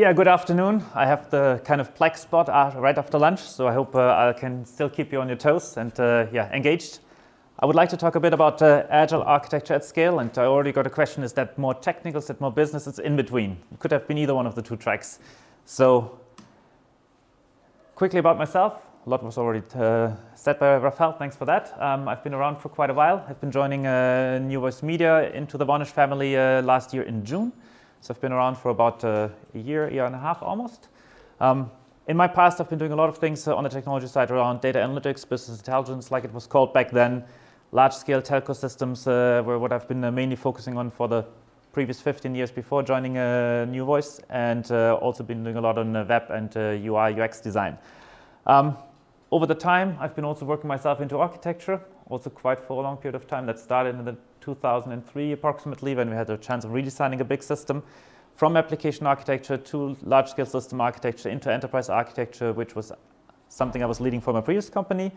Yeah, good afternoon. I have the kind of plague spot right after lunch, so I hope I can still keep you on your toes and engaged. I would like to talk a bit about agile architecture at scale, and I already got a question: is that more technical, is that more business? It's in between. It could have been either one of the two tracks. So, quickly about myself. A lot was already said by Rafael. Thanks for that. I've been around for quite a while. I've been joining New Voice Media into the Vonage family last year in June. So I've been around for about a year and a half almost. In my past, I've been doing a lot of things on the technology side around data analytics, business intelligence, like it was called back then, large-scale telco systems were what I've been mainly focusing on for the previous 15 years before joining New Voice, and also been doing a lot on web and UI, UX design. Over the time, I've been also working myself into architecture, also quite for a long period of time. That started in the 2003 approximately, when we had a chance of redesigning a big system from application architecture to large-scale system architecture into enterprise architecture, which was something I was leading for my previous company.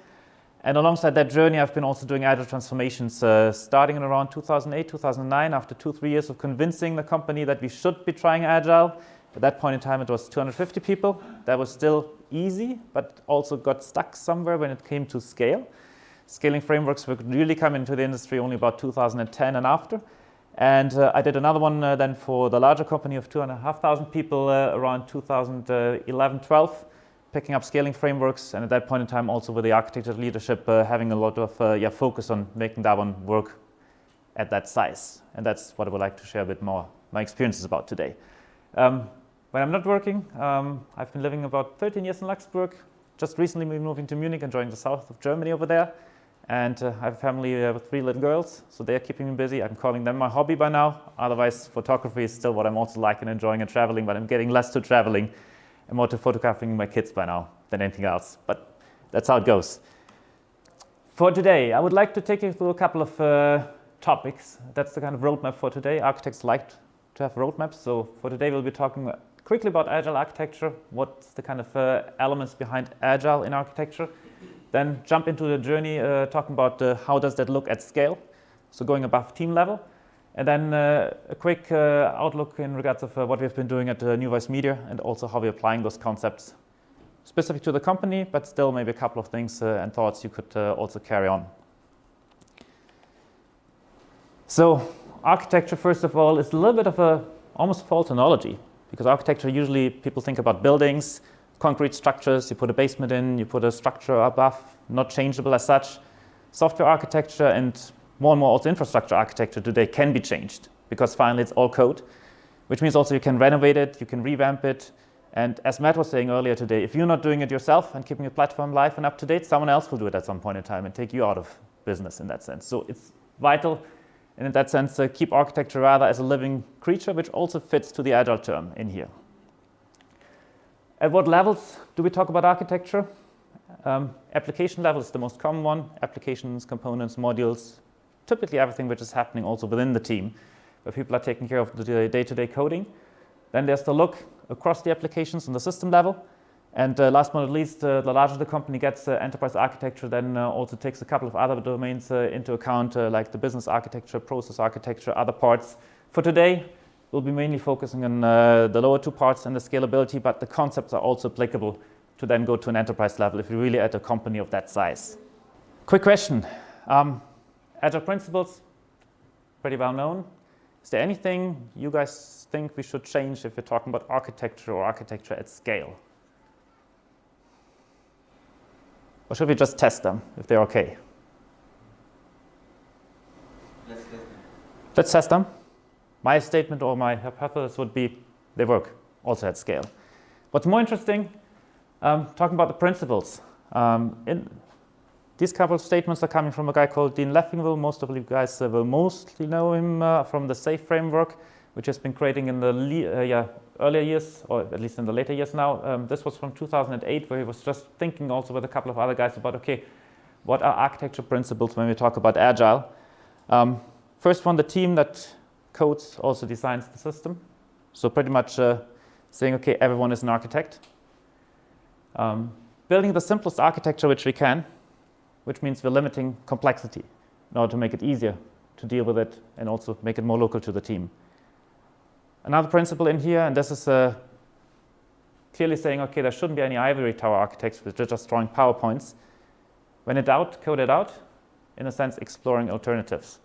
And alongside that journey, I've been also doing agile transformations, starting in around 2008, 2009, after 2-3 years of convincing the company that we should be trying agile. At that point in time, it was 250 people. That was still easy, but also got stuck somewhere when it came to scale. Scaling frameworks were really coming into the industry only about 2010 and after. And I did another one then for the larger company of 2,500 people around 2011-12, picking up scaling frameworks. And at that point in time, also with the architecture leadership, having a lot of focus on making that one work at that size. And that's what I would like to share a bit more my experiences about today. When I'm not working, I've been living about 13 years in Luxembourg. Just recently we moved into Munich and joined the south of Germany over there. And I have a family with 3 little girls, so they're keeping me busy. I'm calling them my hobby by now. Otherwise, photography is still what I'm also liking, enjoying and traveling, but I'm getting less to traveling and more to photographing my kids by now than anything else. But that's how it goes. For today, I would like to take you through a couple of topics. That's the kind of roadmap for today. Architects like to have roadmaps. So for today, we'll be talking quickly about agile architecture. What's the kind of elements behind agile in architecture? Then jump into the journey, talking about how does that look at scale, so going above team level. And then a quick outlook in regards of what we've been doing at New Voice Media and also how we're applying those concepts specific to the company, but still maybe a couple of things and thoughts you could also carry on. So architecture, first of all, is a little bit of a almost false analogy, because architecture usually people think about buildings, concrete structures, you put a basement in, you put a structure above, not changeable as such. Software architecture and more and more also infrastructure architecture today can be changed, because finally it's all code, which means also you can renovate it, you can revamp it. And as Matt was saying earlier today, if you're not doing it yourself and keeping your platform live and up to date, someone else will do it at some point in time and take you out of business in that sense. So it's vital, and in that sense, keep architecture rather as a living creature, which also fits to the agile term in here. At what levels do we talk about architecture? Application level is the most common one. Applications, components, modules, typically everything which is happening also within the team, where people are taking care of the day-to-day coding. Then there's the look across the applications on the system level. And last but not least, the larger the company gets, enterprise architecture then also takes a couple of other domains into account, like the business architecture, process architecture, other parts. For today, we'll be mainly focusing on the lower 2 parts and the scalability, but the concepts are also applicable to then go to an enterprise level if you're really at a company of that size. Quick question. Agile principles, pretty well known. Is there anything you guys think we should change if we're talking about architecture or architecture at scale? Or should we just test them if they're okay? Let's test them. Let's test them. My statement or my hypothesis would be they work also at scale. What's more interesting, talking about the principles. These couple of statements are coming from a guy called Dean Leffingwell. Most of you guys will mostly know him from the SAFe framework, which has been creating in the earlier years, or at least in the later years now. This was from 2008, where he was just thinking also with a couple of other guys about, okay, what are architecture principles when we talk about agile? First one, the team that codes also designs the system. So pretty much saying, okay, everyone is an architect. Building the simplest architecture which we can, which means we're limiting complexity in order to make it easier to deal with it and also make it more local to the team. Another principle in here, and this is clearly saying, okay, there shouldn't be any ivory tower architects which are just drawing PowerPoints. When in doubt, code it out, in a sense, exploring alternatives.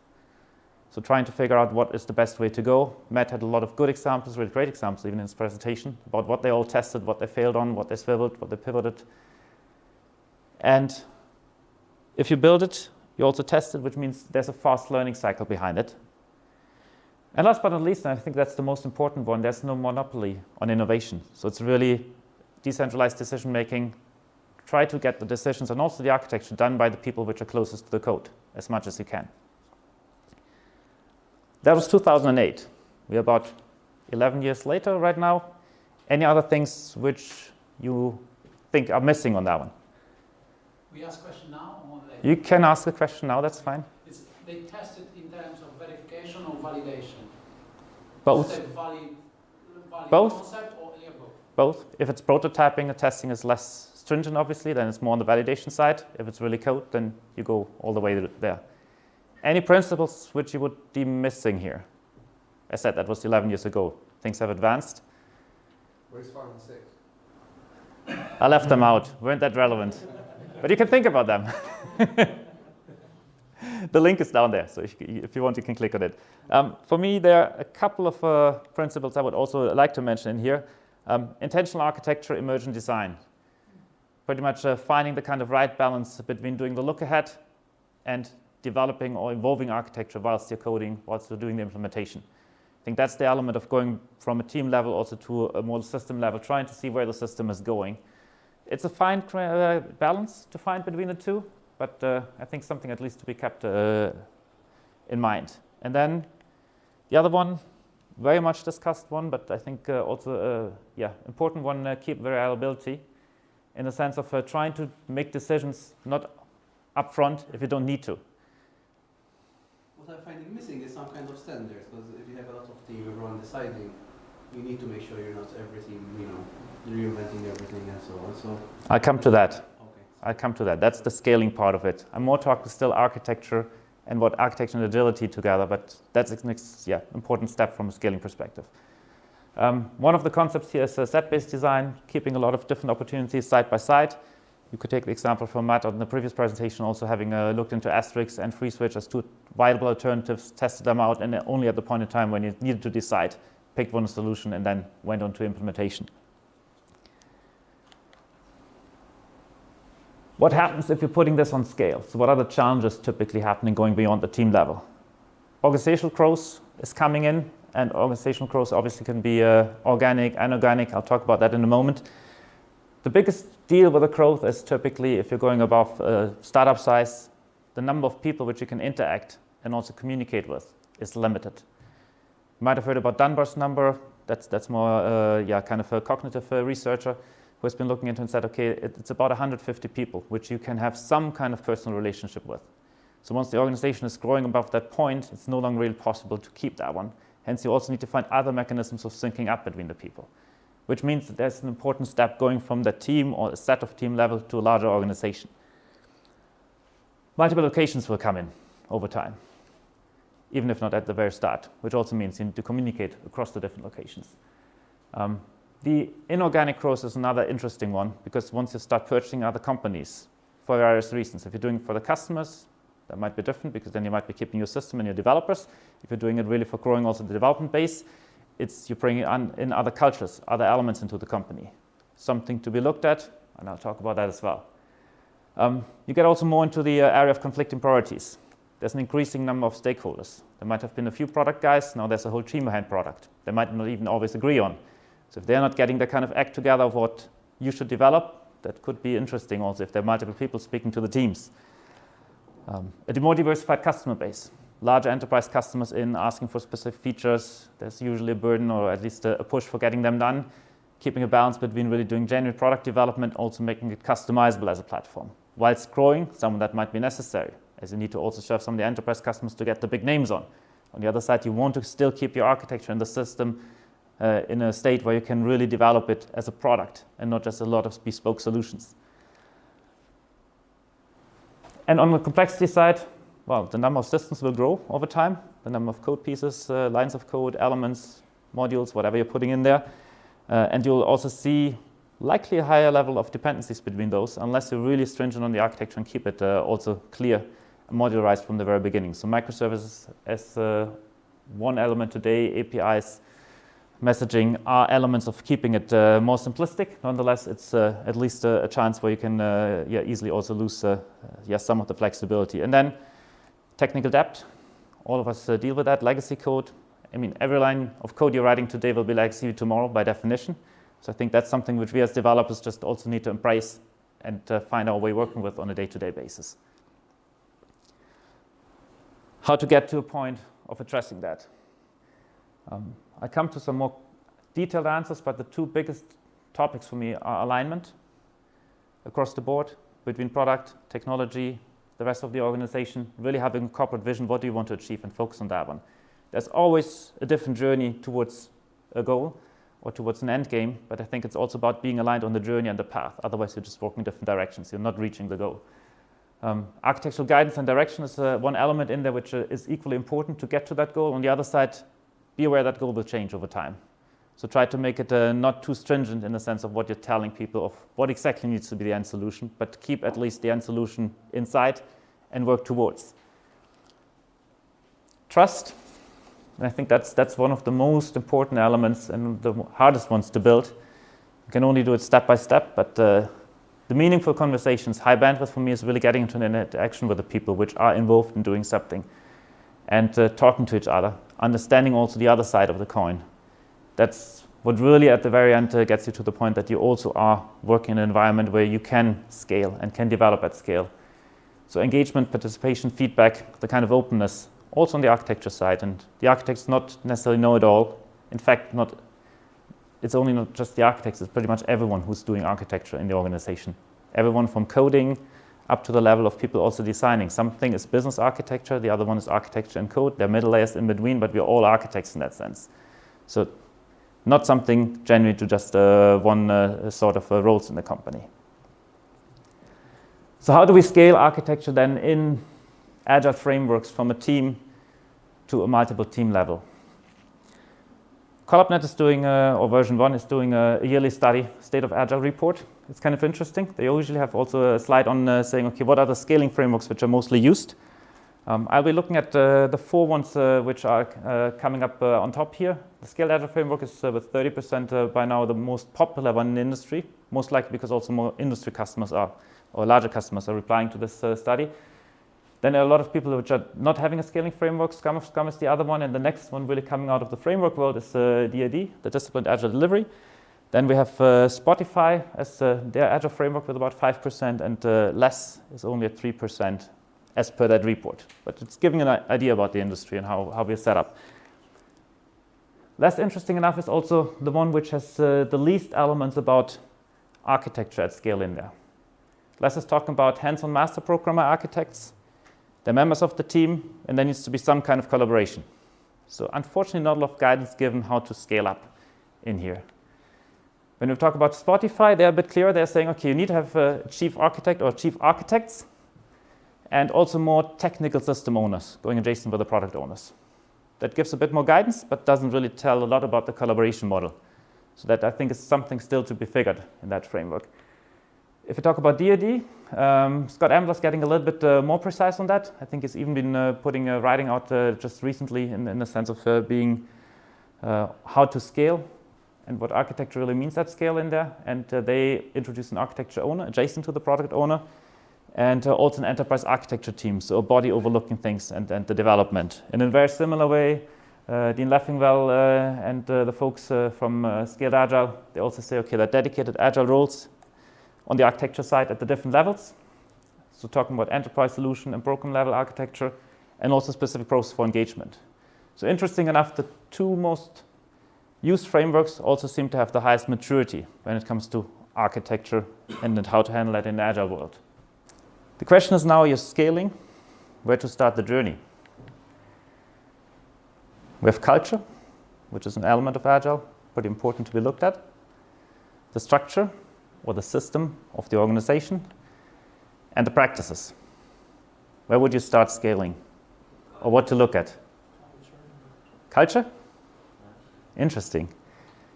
So trying to figure out what is the best way to go. Matt had a lot of good examples, really great examples even in his presentation, about what they all tested, what they failed on, what they swiveled, what they pivoted. And if you build it, you also test it, which means there's a fast learning cycle behind it. And last but not least, and I think that's the most important one, there's no monopoly on innovation. So it's really decentralized decision making. Try to get the decisions and also the architecture done by the people which are closest to the code as much as you can. That was 2008. We're about 11 years later right now. Any other things which you think are missing on that one? We ask question now or later? You can ask a question now, that's fine. They test it in terms of verification or validation? Both. Is it a valid Both. concept or both? Both. If it's prototyping, the testing is less stringent, obviously, then it's more on the validation side. If it's really code, then you go all the way there. Any principles which you would deem missing here? I said that was 11 years ago. Things have advanced. Where's 5 and 6? I left them out. Weren't that relevant. But you can think about them. The link is down there, so if you want, you can click on it. For me, there are a couple of principles I would also like to mention in here. Intentional architecture, emergent design. Pretty much finding the kind of right balance between doing the look ahead and developing or evolving architecture whilst you're coding, whilst you're doing the implementation. I think that's the element of going from a team level also to a more system level, trying to see where the system is going. It's a fine balance to find between the two, but I think something at least to be kept in mind. And then the other one, very much discussed one, but I think also important one, keep variability in the sense of trying to make decisions not upfront if you don't need to. What I'm finding missing is some kind of standards, because if you have a lot of team, everyone deciding, you need to make sure you're not everything, reinventing everything and so on. So I'll come to that. Okay. I'll come to that. That's the scaling part of it. I'm more talking still architecture and what architecture and agility together, but that's the next important step from a scaling perspective. One of the concepts here is set-based design, keeping a lot of different opportunities side by side. You could take the example from Matt on the previous presentation, also having looked into Asterix and FreeSwitch as two viable alternatives, tested them out, and only at the point in time when you needed to decide, picked one solution and then went on to implementation. What happens if you're putting this on scale? So what are the challenges typically happening going beyond the team level? Organizational growth is coming in, and organizational growth obviously can be organic, inorganic. I'll talk about that in a moment. The biggest deal with the growth is typically if you're going above startup size, the number of people which you can interact and also communicate with is limited. You might have heard about Dunbar's number. That's more kind of a cognitive researcher who has been looking into and said, okay, it's about 150 people which you can have some kind of personal relationship with. So once the organization is growing above that point, it's no longer really possible to keep that one. Hence, you also need to find other mechanisms of syncing up between the people, which means that there's an important step going from the team or a set of team level to a larger organization. Multiple locations will come in over time, even if not at the very start, which also means you need to communicate across the different locations. The inorganic growth is another interesting one, because once you start purchasing other companies for various reasons, if you're doing it for the customers, that might be different, because then you might be keeping your system and your developers. If you're doing it really for growing also the development base, it's you bring in other cultures, other elements into the company. Something to be looked at, and I'll talk about that as well. You get also more into the area of conflicting priorities. There's an increasing number of stakeholders. There might have been a few product guys, now there's a whole team behind product. They might not even always agree on. So if they're not getting the kind of act together of what you should develop, that could be interesting also if there are multiple people speaking to the teams. A more diversified customer base. Larger enterprise customers in asking for specific features. There's usually a burden or at least a push for getting them done. Keeping a balance between really doing genuine product development, also making it customizable as a platform. Whilst growing, some of that might be necessary, as you need to also serve some of the enterprise customers to get the big names on. On the other side, you want to still keep your architecture and the system in a state where you can really develop it as a product and not just a lot of bespoke solutions. And on the complexity side, well, the number of systems will grow over time. The number of code pieces, lines of code, elements, modules, whatever you're putting in there. And you'll also see likely a higher level of dependencies between those, unless you're really stringent on the architecture and keep it also clear and modularized from the very beginning. So microservices as one element today, APIs, messaging are elements of keeping it more simplistic. Nonetheless, it's at least a chance where you can easily also lose some of the flexibility. And then technical debt. All of us deal with that. Legacy code. I mean, every line of code you're writing today will be legacy tomorrow by definition. So I think that's something which we as developers just also need to embrace and find our way working with on a day-to-day basis. How to get to a point of addressing that. I come to some more detailed answers, but the two biggest topics for me are alignment across the board between product, technology, the rest of the organization, really having a corporate vision, what do you want to achieve, and focus on that one. There's always a different journey towards a goal or towards an end game, but I think it's also about being aligned on the journey and the path. Otherwise, you're just walking in different directions. You're not reaching the goal. Architectural guidance and direction is one element in there which is equally important to get to that goal. On the other side, be aware that goal will change over time. So try to make it not too stringent in the sense of what you're telling people of what exactly needs to be the end solution, but keep at least the end solution inside and work towards. Trust. And I think that's one of the most important elements and the hardest ones to build. You can only do it step by step, but the meaningful conversations, high bandwidth for me is really getting into an interaction with the people which are involved in doing something and talking to each other, understanding also the other side of the coin. That's what really at the very end gets you to the point that you also are working in an environment where you can scale and can develop at scale. So engagement, participation, feedback, the kind of openness, also on the architecture side. And the architects not necessarily know it all. In fact, it's only not just the architects, it's pretty much everyone who's doing architecture in the organization. Everyone from coding up to the level of people also designing. Something is business architecture, the other one is architecture and code. There are middle layers in between, but we're all architects in that sense. So not something generally to just one sort of roles in the company. So how do we scale architecture then in agile frameworks from a team to a multiple team level? CollabNet is doing, or version 1 is doing a yearly study, State of Agile report. It's kind of interesting. They usually have also a slide on saying, okay, what are the scaling frameworks which are mostly used? I'll be looking at the 4 ones which are coming up on top here. The Scale Agile framework is with 30% by now the most popular one in the industry, most likely because also more industry customers are, or larger customers are replying to this study. Then there are a lot of people which are not having a scaling framework. Scrum of Scrum is the other one, and the next one really coming out of the framework world is DAD, the Disciplined Agile Delivery. Then we have Spotify as their Agile framework with about 5%, and less is only at 3% as per that report. But it's giving an idea about the industry and how we're set up. Less interesting enough is also the one which has the least elements about architecture at scale in there. Less is talking about hands-on master programmer architects, the members of the team, and there needs to be some kind of collaboration. So unfortunately, not a lot of guidance given how to scale up in here. When we talk about Spotify, they're a bit clearer. They're saying, okay, you need to have a chief architect or chief architects, and also more technical system owners going adjacent with the product owners. That gives a bit more guidance, but doesn't really tell a lot about the collaboration model. So that I think is something still to be figured in that framework. If we talk about DAD, Scott Ambler's getting a little bit more precise on that. I think he's even been putting a writing out just recently in the sense of being how to scale and what architecture really means at scale in there. And they introduce an architecture owner adjacent to the product owner, and also an enterprise architecture team, so a body overlooking things and the development. And in a very similar way, Dean Leffingwell and the folks from Scaled Agile, they also say, okay, there are dedicated Agile roles on the architecture side at the different levels. So talking about enterprise solution and program level architecture, and also specific process for engagement. So interesting enough, the 2 most used frameworks also seem to have the highest maturity when it comes to architecture and how to handle that in the Agile world. The question is now, you're scaling, where to start the journey? We have culture, which is an element of Agile, pretty important to be looked at. The structure, or the system of the organization, and the practices. Where would you start scaling? Or what to look at? Culture? Interesting.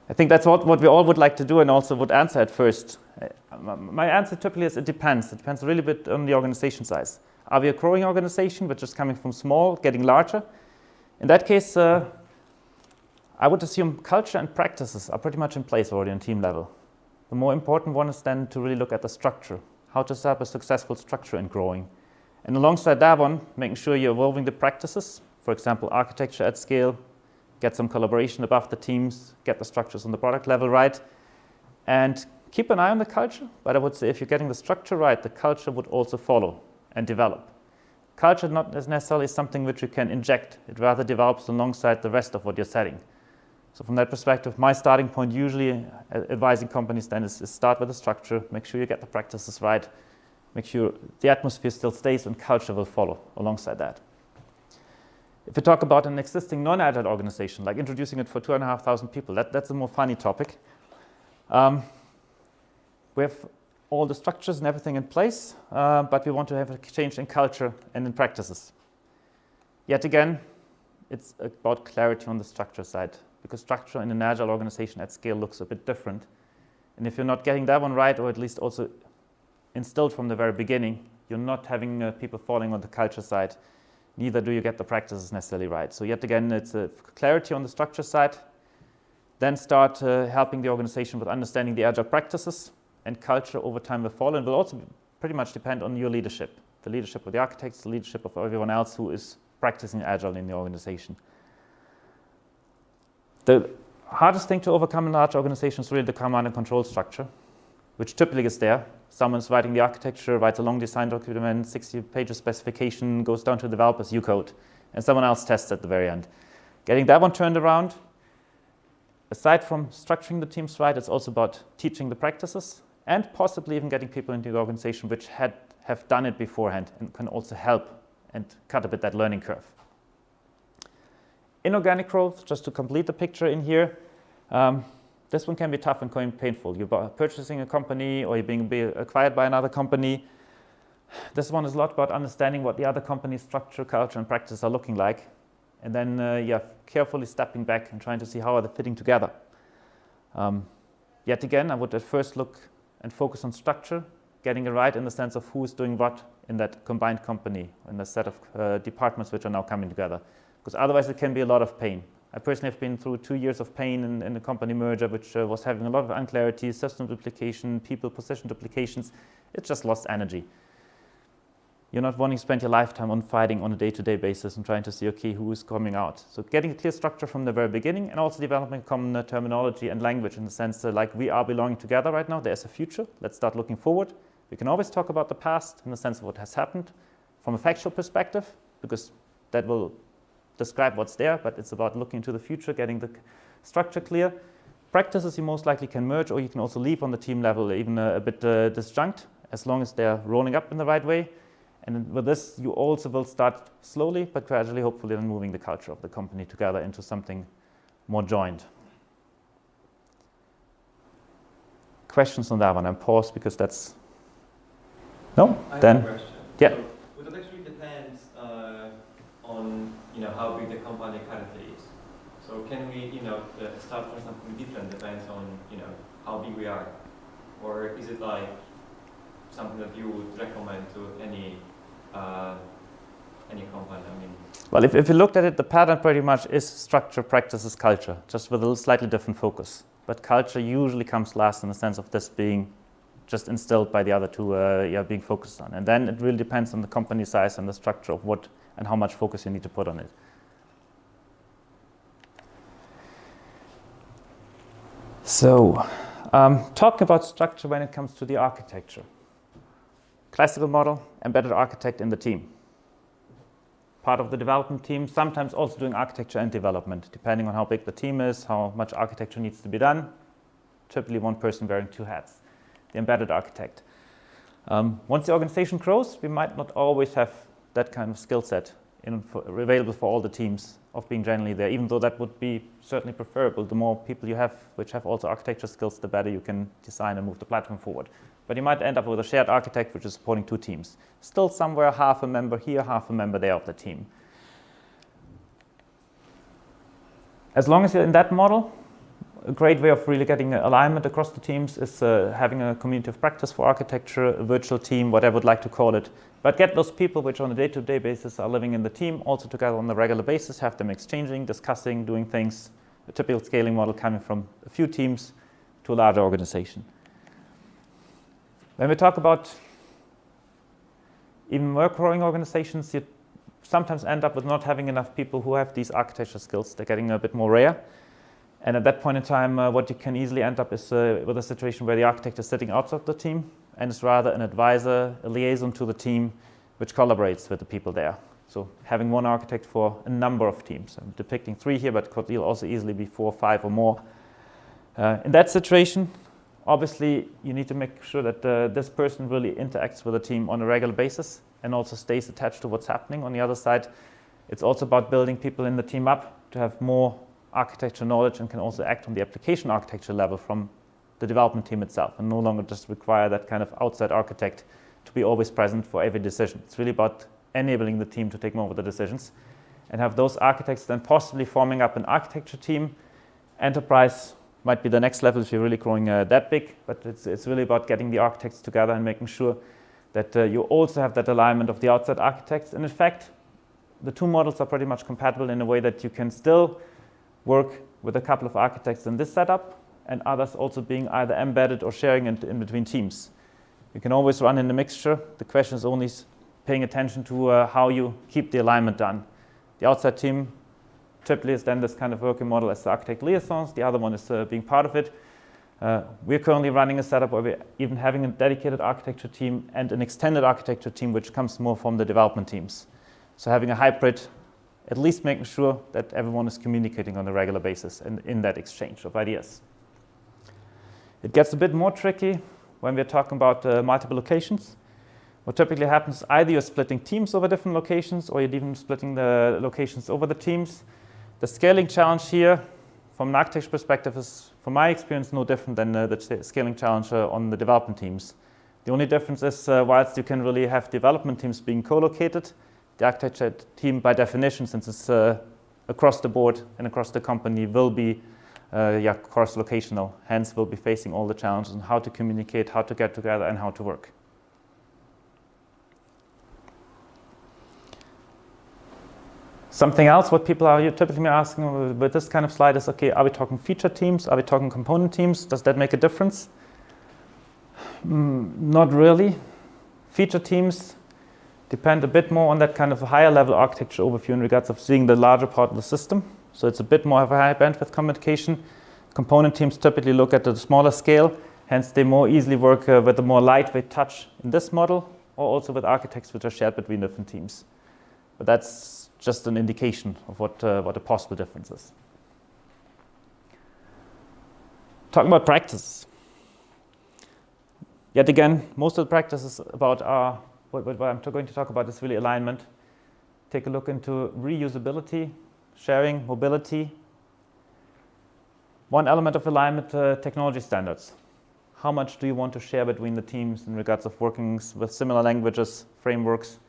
I think that's what we all would like to do and also would answer at first. My answer typically is it depends. It depends a really bit on the organization size. Are we a growing organization which is coming from small, getting larger? In that case, I would assume culture and practices are pretty much in place already on team level. The more important one is then to really look at the structure, how to set up a successful structure in growing. And alongside that one, making sure you're evolving the practices, for example, architecture at scale, get some collaboration above the teams, get the structures on the product level right, and keep an eye on the culture. But I would say if you're getting the structure right, the culture would also follow and develop. Culture not necessarily something which you can inject. It rather develops alongside the rest of what you're setting. So from that perspective, my starting point usually advising companies then is start with the structure, make sure you get the practices right, make sure the atmosphere still stays and culture will follow alongside that. If we talk about an existing non-agile organization, like introducing it for 2,500 people, that's a more funny topic. We have all the structures and everything in place, but we want to have a change in culture and in practices. Yet again, it's about clarity on the structure side, because structure in an agile organization at scale looks a bit different. And if you're not getting that one right, or at least also instilled from the very beginning, you're not having people falling on the culture side, neither do you get the practices necessarily right. So yet again, it's a clarity on the structure side, then start helping the organization with understanding the agile practices, and culture over time will follow, and will also pretty much depend on your leadership, the leadership of the architects, the leadership of everyone else who is practicing agile in the organization. The hardest thing to overcome in large organizations is really the command and control structure, which typically is there. Someone's writing the architecture, writes a long design document, 60 pages specification, goes down to developers, you code, and someone else tests at the very end. Getting that one turned around, aside from structuring the teams right, it's also about teaching the practices and possibly even getting people into the organization which have done it beforehand and can also help and cut a bit that learning curve. Inorganic growth, just to complete the picture in here, this one can be tough and painful. You're purchasing a company or you're being acquired by another company. This one is a lot about understanding what the other company's structure, culture, and practice are looking like. And then carefully stepping back and trying to see how are they fitting together. Yet again, I would at first look and focus on structure, getting it right in the sense of who is doing what in that combined company, in the set of departments which are now coming together. Because otherwise it can be a lot of pain. I personally have been through 2 years of pain in a company merger, which was having a lot of unclarity, system duplication, people position duplications. It just lost energy. You're not wanting to spend your lifetime on fighting on a day-to-day basis and trying to see, okay, who is coming out. So getting a clear structure from the very beginning and also developing common terminology and language in the sense like we are belonging together right now. There's a future. Let's start looking forward. We can always talk about the past in the sense of what has happened from a factual perspective, because that will describe what's there, but it's about looking into the future, getting the structure clear. Practices you most likely can merge, or you can also leave on the team level even a bit disjunct, as long as they're rolling up in the right way. And with this, you also will start slowly, but gradually, hopefully, then moving the culture of the company together into something more joined. Questions on that one? I'm paused because that's... No? I then have a question. Yeah. So, well, that actually depends on how big the company currently is. So can we start from something different? Depends on how big we are, or is it like something that you would recommend to any company? I mean, well, if you looked at it, the pattern pretty much is structure, practices, culture, just with a slightly different focus. But culture usually comes last in the sense of this being just instilled by the other two being focused on. And then it really depends on the company size and the structure of what and how much focus you need to put on it. So, talking about structure when it comes to the architecture. Classical model, embedded architect in the team. Part of the development team, sometimes also doing architecture and development, depending on how big the team is, how much architecture needs to be done. Typically one person wearing two hats, the embedded architect. Once the organization grows, we might not always have that kind of skill set available for all the teams of being generally there, even though that would be certainly preferable. The more people you have which have also architecture skills, the better you can design and move the platform forward. But you might end up with a shared architect which is supporting two teams. Still somewhere half a member here, half a member there of the team. As long as you're in that model, a great way of really getting alignment across the teams is having a community of practice for architecture, a virtual team, whatever would like to call it. But get those people which on a day-to-day basis are living in the team also together on a regular basis, have them exchanging, discussing, doing things. A typical scaling model coming from a few teams to a larger organization. When we talk about even more growing organizations, you sometimes end up with not having enough people who have these architecture skills. They're getting a bit more rare. And at that point in time, what you can easily end up is with a situation where the architect is sitting outside the team and is rather an advisor, a liaison to the team, which collaborates with the people there. So having one architect for a number of teams. I'm depicting 3 here, but could also easily be 4, 5 or more. In that situation, obviously, you need to make sure that this person really interacts with the team on a regular basis and also stays attached to what's happening. On the other side, it's also about building people in the team up to have more architecture knowledge and can also act on the application architecture level from the development team itself and no longer just require that kind of outside architect to be always present for every decision. It's really about enabling the team to take more of the decisions and have those architects then possibly forming up an architecture team. Enterprise might be the next level if you're really growing that big, but it's really about getting the architects together and making sure that you also have that alignment of the outside architects. And in fact, the 2 models are pretty much compatible in a way that you can still work with a couple of architects in this setup and others also being either embedded or sharing it in between teams. You can always run in a mixture. The question is only paying attention to how you keep the alignment done. The outside team typically is then this kind of working model as the architect liaisons. The other one is being part of it. We're currently running a setup where we're even having a dedicated architecture team and an extended architecture team, which comes more from the development teams. So having a hybrid, at least making sure that everyone is communicating on a regular basis and in that exchange of ideas. It gets a bit more tricky when we're talking about multiple locations. What typically happens, either you're splitting teams over different locations or you're even splitting the locations over the teams. The scaling challenge here, from an architecture perspective, is, from my experience, no different than the scaling challenge on the development teams. The only difference is, whilst you can really have development teams being co-located, the architecture team, by definition, since it's across the board and across the company, will be cross-locational. Hence, will be facing all the challenges on how to communicate, how to get together, and how to work. Something else, what people are typically asking with this kind of slide is, okay, are we talking feature teams? Are we talking component teams? Does that make a difference? Not really. Feature teams depend a bit more on that kind of higher level architecture overview in regards of seeing the larger part of the system. So it's a bit more of a high bandwidth communication. Component teams typically look at the smaller scale, hence they more easily work with a more lightweight touch in this model, or also with architects which are shared between different teams. But that's just an indication of what a possible difference is. Talking about practices. Yet again, most of the practices about what I'm going to talk about is really alignment. Take a look into reusability, sharing, mobility. One element of alignment, technology standards. How much do you want to share between the teams in regards of working with similar languages, frameworks,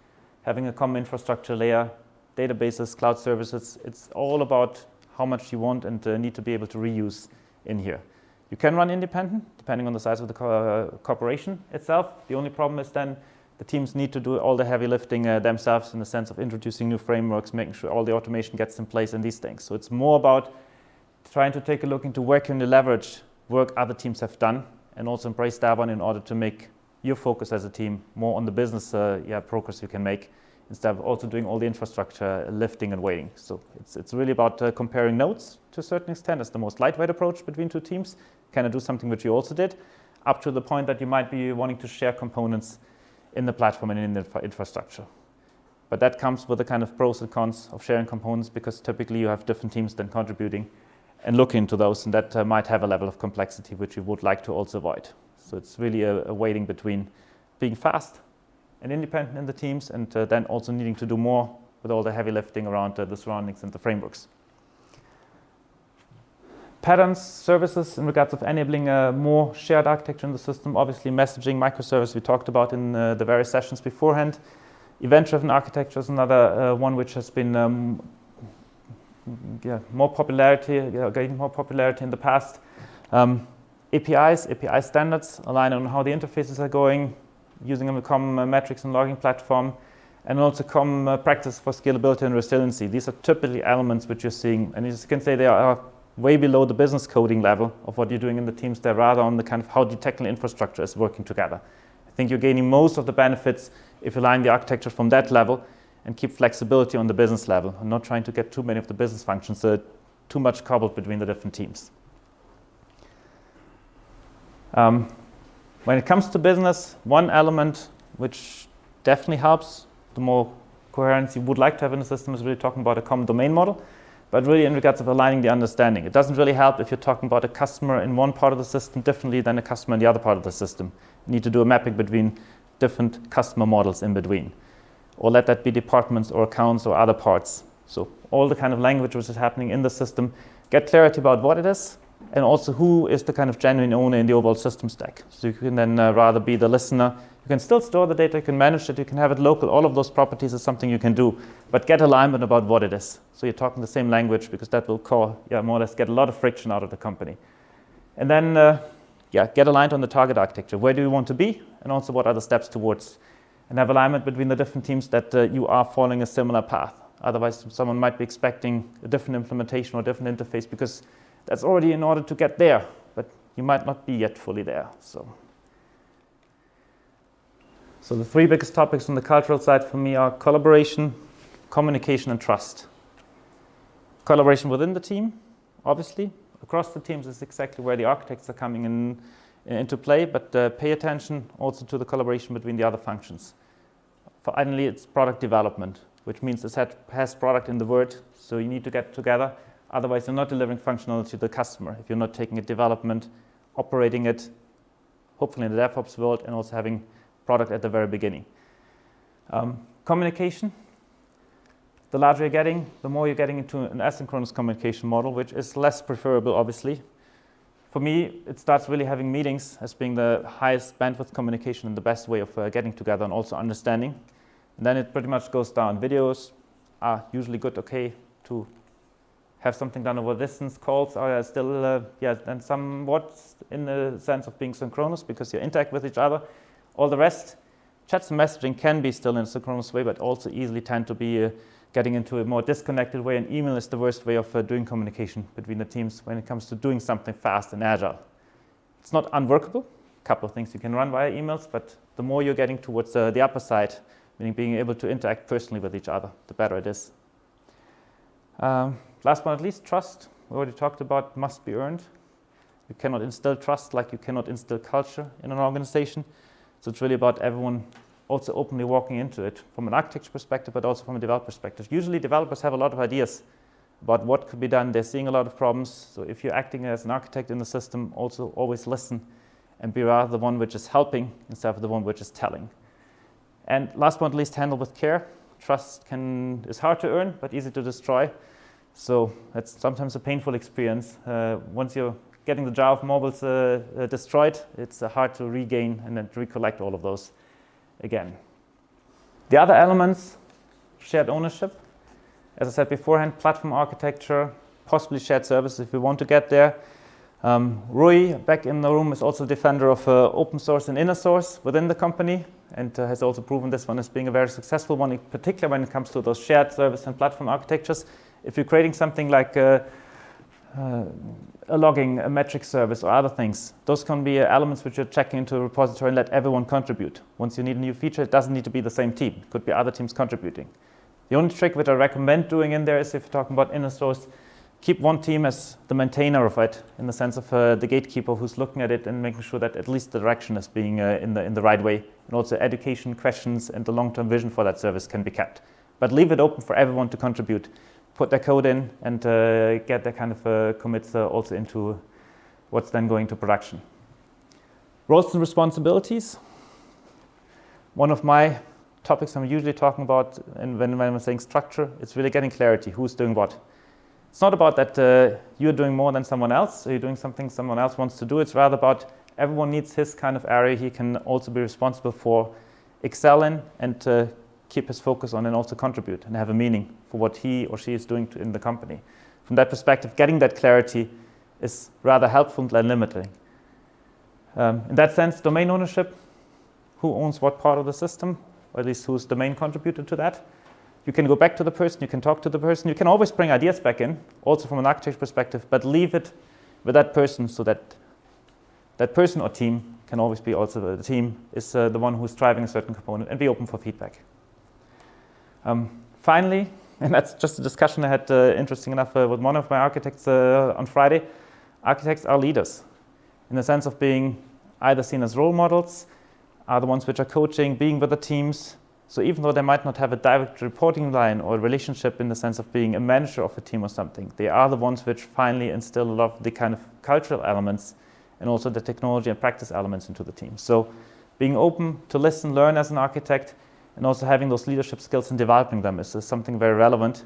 having a common infrastructure layer, databases, cloud services? It's all about how much you want and need to be able to reuse in here. You can run independent, depending on the size of the corporation itself. The only problem is then the teams need to do all the heavy lifting themselves in the sense of introducing new frameworks, making sure all the automation gets in place and these things. So it's more about trying to take a look into where can you leverage work other teams have done and also embrace that one in order to make your focus as a team more on the business progress you can make instead of also doing all the infrastructure lifting and waiting. So it's really about comparing notes to a certain extent as the most lightweight approach between 2 teams. Kind of do something which you also did, up to the point that you might be wanting to share components in the platform and in the infrastructure. But that comes with the kind of pros and cons of sharing components because typically you have different teams then contributing and looking into those, and that might have a level of complexity which you would like to also avoid. So it's really a waiting between being fast and independent in the teams and then also needing to do more with all the heavy lifting around the surroundings and the frameworks. Patterns, services in regards of enabling more shared architecture in the system. Obviously messaging, microservice we talked about in the various sessions beforehand. Event-driven architecture is another one which has been more popularity, gaining more popularity in the past. APIs, API standards, align on how the interfaces are going, using a common metrics and logging platform, and also common practice for scalability and resiliency. These are typically elements which you're seeing, and as you can say, they are way below the business coding level of what you're doing in the teams. They're rather on the kind of how the technical infrastructure is working together. I think you're gaining most of the benefits if you align the architecture from that level and keep flexibility on the business level, and not trying to get too many of the business functions too much cobbled between the different teams. When it comes to business, one element which definitely helps, the more coherence you would like to have in the system, is really talking about a common domain model, but really in regards of aligning the understanding. It doesn't really help if you're talking about a customer in one part of the system differently than a customer in the other part of the system. You need to do a mapping between different customer models in between, or let that be departments or accounts or other parts. So all the kind of language which is happening in the system, get clarity about what it is, and also who is the kind of genuine owner in the overall system stack. So you can then rather be the listener. You can still store the data, you can manage it, you can have it local. All of those properties is something you can do, but get alignment about what it is. So you're talking the same language, because that will more or less get a lot of friction out of the company. And then, get aligned on the target architecture. Where do you want to be? And also what are the steps towards? And have alignment between the different teams that you are following a similar path. Otherwise, someone might be expecting a different implementation or different interface, because that's already in order to get there, but you might not be yet fully there. So the three biggest topics on the cultural side for me are collaboration, communication, and trust. Collaboration within the team, obviously. Across the teams is exactly where the architects are coming into play, but pay attention also to the collaboration between the other functions. Finally, it's product development, which means it has product in the word, so you need to get together. Otherwise, you're not delivering functionality to the customer if you're not taking it development, operating it, hopefully in the DevOps world, and also having product at the very beginning. Communication. The larger you're getting, the more you're getting into an asynchronous communication model, which is less preferable, obviously. For me, it starts really having meetings as being the highest bandwidth communication and the best way of getting together and also understanding. And then it pretty much goes down. Videos are usually good, okay, to have something done over distance. Calls are still, and somewhat in the sense of being synchronous, because you interact with each other. All the rest, chats and messaging can be still in a synchronous way, but also easily tend to be getting into a more disconnected way, and email is the worst way of doing communication between the teams when it comes to doing something fast and agile. It's not unworkable. A couple of things you can run via emails, but the more you're getting towards the upper side, meaning being able to interact personally with each other, the better it is. Last but not least, trust. We already talked about must be earned. You cannot instill trust like you cannot instill culture in an organization. So it's really about everyone also openly walking into it from an architecture perspective, but also from a developer perspective. Usually developers have a lot of ideas about what could be done. They're seeing a lot of problems. So if you're acting as an architect in the system, also always listen and be rather the one which is helping instead of the one which is telling. And last but not least, handle with care. Trust is hard to earn, but easy to destroy. So that's sometimes a painful experience. Once you're getting the jar of marbles destroyed, it's hard to regain and then recollect all of those again. The other elements, shared ownership. As I said beforehand, platform architecture, possibly shared services if we want to get there. Rui, back in the room, is also a defender of open source and inner source within the company, and has also proven this one as being a very successful one, in particular when it comes to those shared service and platform architectures. If you're creating something like a logging, a metric service, or other things, those can be elements which you're checking into a repository and let everyone contribute. Once you need a new feature, it doesn't need to be the same team. It could be other teams contributing. The only trick which I recommend doing in there is, if you're talking about inner source, keep one team as the maintainer of it, in the sense of the gatekeeper who's looking at it and making sure that at least the direction is being in the right way. And also education, questions, and the long-term vision for that service can be kept. But leave it open for everyone to contribute. Put their code in and get their kind of commits also into what's then going to production. Roles and responsibilities. One of my topics I'm usually talking about, and when I'm saying structure, it's really getting clarity, who's doing what. It's not about that you're doing more than someone else, or you're doing something someone else wants to do. It's rather about everyone needs his kind of area he can also be responsible for, excel in, and keep his focus on, and also contribute and have a meaning for what he or she is doing in the company. From that perspective, getting that clarity is rather helpful than limiting. In that sense, domain ownership, who owns what part of the system, or at least who's the main contributor to that. You can go back to the person, you can talk to the person, you can always bring ideas back in, also from an architect perspective, but leave it with that person so that that person or team can always be also the team is the one who's driving a certain component, and be open for feedback. Finally, and that's just a discussion I had, interesting enough, with one of my architects on Friday, architects are leaders in the sense of being either seen as role models, are the ones which are coaching, being with the teams. So even though they might not have a direct reporting line or relationship in the sense of being a manager of a team or something, they are the ones which finally instill a lot of the kind of cultural elements and also the technology and practice elements into the team. So being open to listen, learn as an architect, and also having those leadership skills and developing them is something very relevant,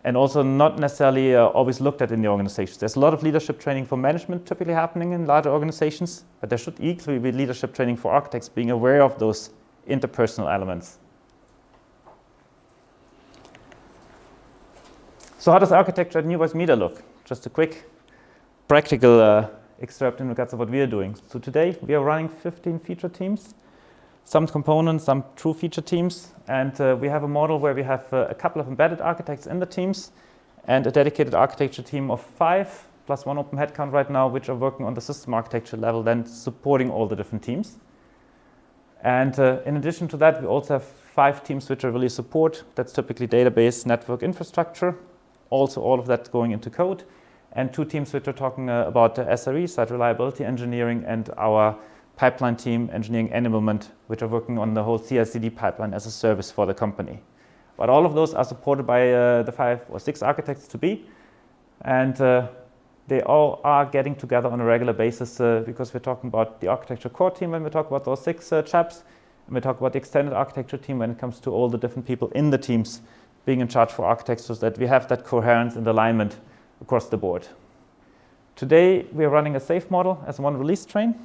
and also not necessarily always looked at in the organizations. There's a lot of leadership training for management typically happening in larger organizations, but there should equally be leadership training for architects being aware of those interpersonal elements. So how does architecture at New Voice Media look? Just a quick practical excerpt in regards to what we are doing. So today we are running 15 feature teams, some components, some true feature teams, and we have a model where we have a couple of embedded architects in the teams and a dedicated architecture team of 5 plus 1 open headcount right now, which are working on the system architecture level, then supporting all the different teams. And in addition to that, we also have 5 teams which are really support. That's typically database, network, infrastructure, also all of that going into code, and 2 teams which are talking about SRE, site reliability engineering, and our pipeline team, engineering enablement, which are working on the whole CI/CD pipeline as a service for the company. But all of those are supported by the 5 or 6 architects to be, and they all are getting together on a regular basis because we're talking about the architecture core team when we talk about those 6 chaps, and we talk about the extended architecture team when it comes to all the different people in the teams being in charge for architecture, so that we have that coherence and alignment across the board. Today, we are running a SAFe model as one release train.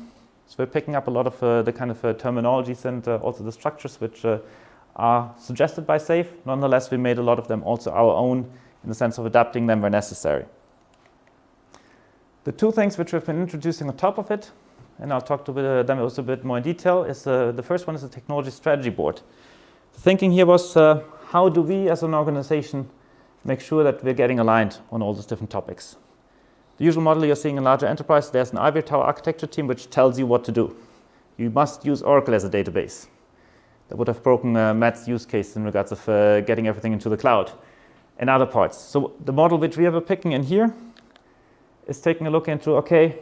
So we're picking up a lot of the kind of terminologies and also the structures which are suggested by SAFe. Nonetheless, we made a lot of them also our own in the sense of adapting them where necessary. The 2 things which we've been introducing on top of it, and I'll talk to them also a bit more in detail, is the first one is the technology strategy board. The thinking here was how do we as an organization make sure that we're getting aligned on all these different topics. The usual model you're seeing in larger enterprise, there's an ivory tower architecture team which tells you what to do. You must use Oracle as a database. That would have broken Matt's use case in regards of getting everything into the cloud and other parts. So the model which we are picking in here is taking a look into, okay,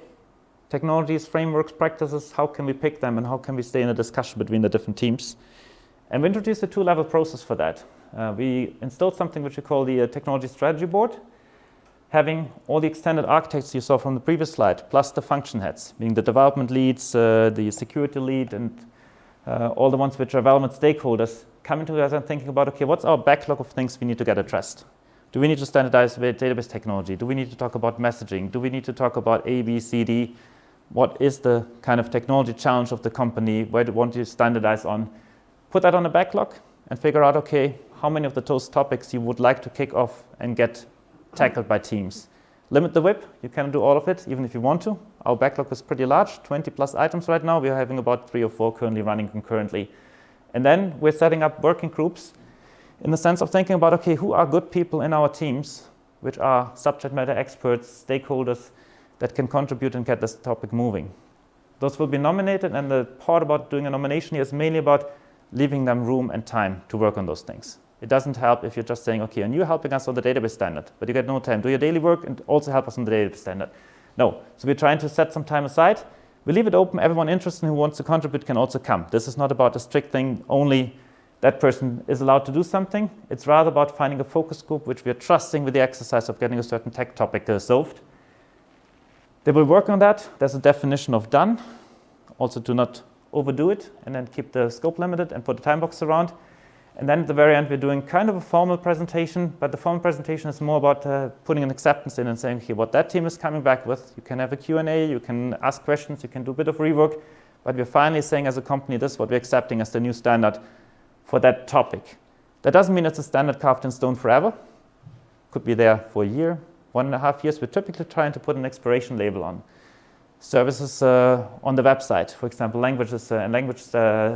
technologies, frameworks, practices, how can we pick them and how can we stay in a discussion between the different teams? And we introduced a 2-level process for that. We installed something which we call the technology strategy board, having all the extended architects you saw from the previous slide, plus the function heads, being the development leads, the security lead, and all the ones which are relevant stakeholders, coming together and thinking about, okay, what's our backlog of things we need to get addressed? Do we need to standardize the database technology? Do we need to talk about messaging? Do we need to talk about A, B, C, D? What is the kind of technology challenge of the company? Where do we want to standardize on? Put that on a backlog and figure out, okay, how many of those topics you would like to kick off and get tackled by teams. Limit the WIP. You can do all of it, even if you want to. Our backlog is pretty large, 20 plus items right now. We are having about 3 or 4 currently running concurrently. And then we're setting up working groups in the sense of thinking about, okay, who are good people in our teams, which are subject matter experts, stakeholders that can contribute and get this topic moving. Those will be nominated, and the part about doing a nomination here is mainly about leaving them room and time to work on those things. It doesn't help if you're just saying, okay, and you're helping us on the database standard, but you get no time. Do your daily work and also help us on the database standard. No. So we're trying to set some time aside. We leave it open. Everyone interested who wants to contribute can also come. This is not about a strict thing, only that person is allowed to do something. It's rather about finding a focus group which we are trusting with the exercise of getting a certain tech topic solved. They will work on that. There's a definition of done. Also do not overdo it and then keep the scope limited and put a time box around. And then at the very end, we're doing kind of a formal presentation, but the formal presentation is more about putting an acceptance in and saying, okay, what that team is coming back with. You can have a Q&A, you can ask questions, you can do a bit of rework, but we're finally saying as a company, this is what we're accepting as the new standard for that topic. That doesn't mean it's a standard carved in stone forever. could be there for a year, 1.5 years. We're typically trying to put an expiration label on. Services on the website, for example, languages and language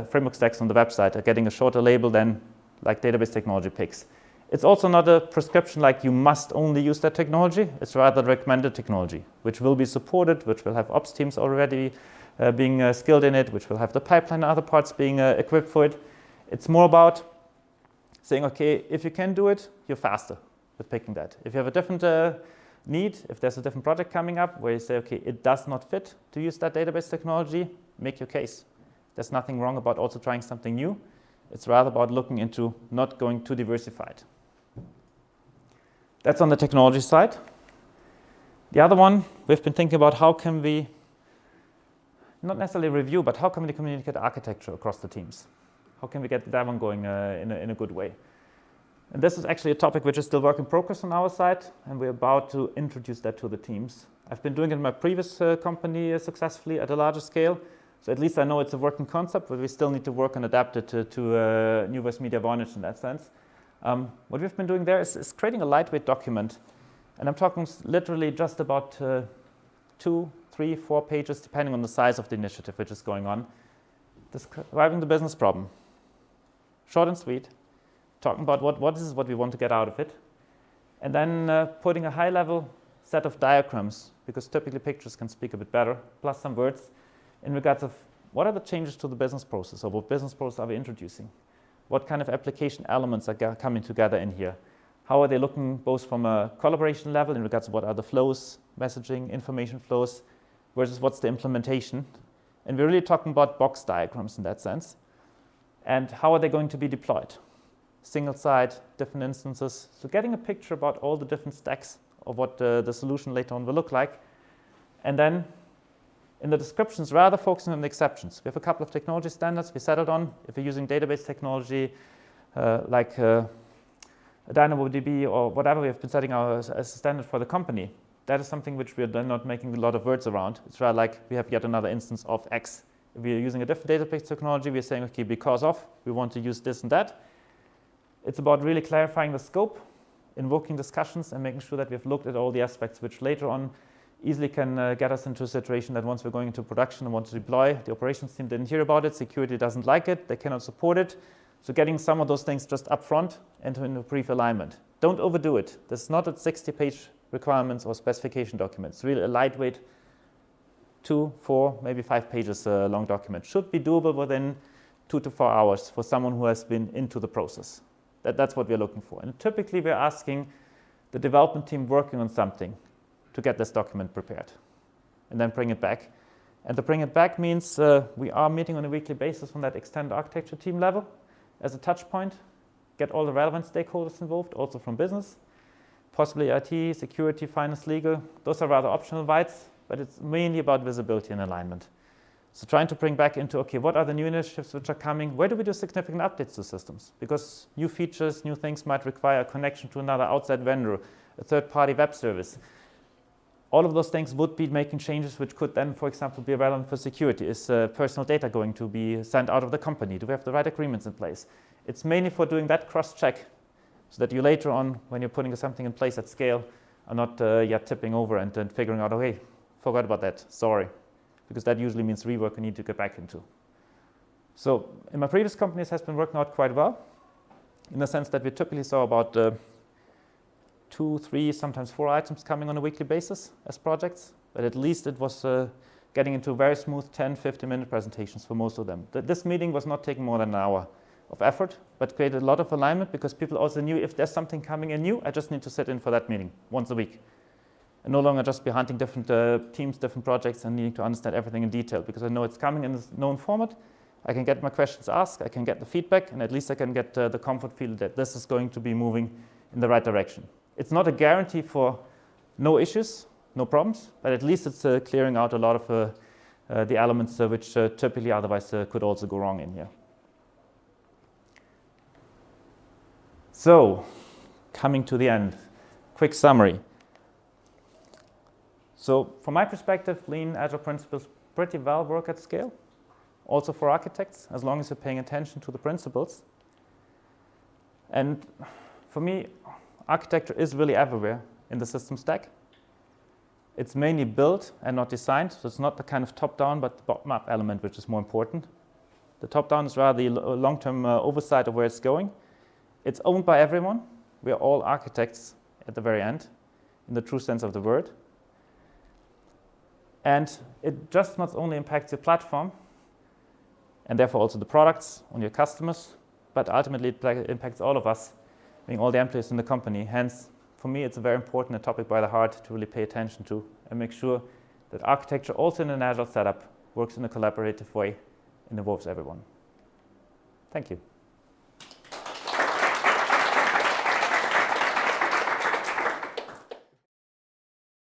framework stacks on the website are getting a shorter label than like database technology picks. It's also not a prescription like you must only use that technology. It's rather recommended technology, which will be supported, which will have ops teams already being skilled in it, which will have the pipeline and other parts being equipped for it. It's more about saying, okay, if you can do it, you're faster with picking that. If you have a different need, if there's a different project coming up where you say, okay, it does not fit to use that database technology, make your case. There's nothing wrong about also trying something new. It's rather about looking into not going too diversified. That's on the technology side. The other one, we've been thinking about how can we, not necessarily review, but how can we communicate architecture across the teams? How can we get that one going in a good way? And this is actually a topic which is still work in progress on our side, and we're about to introduce that to the teams. I've been doing it in my previous company successfully at a larger scale, so at least I know it's a working concept, but we still need to work and adapt it to New West Media Vonage in that sense. What we've been doing there is creating a lightweight document, and I'm talking literally just about 2, 3, 4 pages, depending on the size of the initiative which is going on, describing the business problem. Short and sweet. Talking about what is what we want to get out of it, and then putting a high-level set of diagrams, because typically pictures can speak a bit better, plus some words, in regards of what are the changes to the business process, or what business process are we introducing? What kind of application elements are coming together in here? How are they looking both from a collaboration level in regards to what are the flows, messaging, information flows, versus what's the implementation? And we're really talking about box diagrams in that sense. And how are they going to be deployed? Single site, different instances. So getting a picture about all the different stacks of what the solution later on will look like. And then in the descriptions, rather focusing on the exceptions. We have a couple of technology standards we settled on. If we're using database technology like DynamoDB or whatever we have been setting as a standard for the company, that is something which we are then not making a lot of words around. It's rather like we have yet another instance of X. If we are using a different database technology, we're saying, okay, because of, we want to use this and that. It's about really clarifying the scope, invoking discussions, and making sure that we've looked at all the aspects which later on easily can get us into a situation that once we're going into production and want to deploy, the operations team didn't hear about it, security doesn't like it, they cannot support it. So getting some of those things just up front and in a brief alignment. Don't overdo it. This is not a 60-page requirements or specification document. It's really a lightweight 2, 4, maybe 5 pages long document. Should be doable within 2 to 4 hours for someone who has been into the process. That's what we're looking for. And typically we're asking the development team working on something to get this document prepared and then bring it back. And to bring it back means we are meeting on a weekly basis on that extended architecture team level as a touch point, get all the relevant stakeholders involved, also from business, possibly IT, security, finance, legal. Those are rather optional bites, but it's mainly about visibility and alignment. So trying to bring back into, okay, what are the new initiatives which are coming? Where do we do significant updates to systems? Because new features, new things might require a connection to another outside vendor, a third-party web service. All of those things would be making changes which could then, for example, be relevant for security. Is personal data going to be sent out of the company? Do we have the right agreements in place? It's mainly for doing that cross-check so that you later on, when you're putting something in place at scale, are not yet tipping over and then figuring out, okay, forgot about that, sorry. Because that usually means rework we need to get back into. So in my previous companies, it has been working out quite well in the sense that we typically saw about 2, 3, sometimes 4 items coming on a weekly basis as projects, but at least it was getting into very smooth 10, 15-minute presentations for most of them. This meeting was not taking more than an hour of effort, but created a lot of alignment because people also knew if there's something coming in new, I just need to sit in for that meeting once a week. And no longer just be hunting different teams, different projects, and needing to understand everything in detail because I know it's coming in this known format. I can get my questions asked, I can get the feedback, and at least I can get the comfort feel that this is going to be moving in the right direction. It's not a guarantee for no issues, no problems, but at least it's clearing out a lot of the elements which typically otherwise could also go wrong in here. So, coming to the end, quick summary. So from my perspective, Lean Agile principles pretty well work at scale, also for architects, as long as you're paying attention to the principles. And for me, architecture is really everywhere in the system stack. It's mainly built and not designed, so it's not the kind of top-down but bottom-up element which is more important. The top-down is rather the long-term oversight of where it's going. It's owned by everyone. We are all architects at the very end, in the true sense of the word. And it just not only impacts your platform, and therefore also the products on your customers, but ultimately it impacts all of us, being all the employees in the company. Hence, for me, it's a very important topic by the heart to really pay attention to and make sure that architecture, also in an agile setup, works in a collaborative way and involves everyone. Thank you.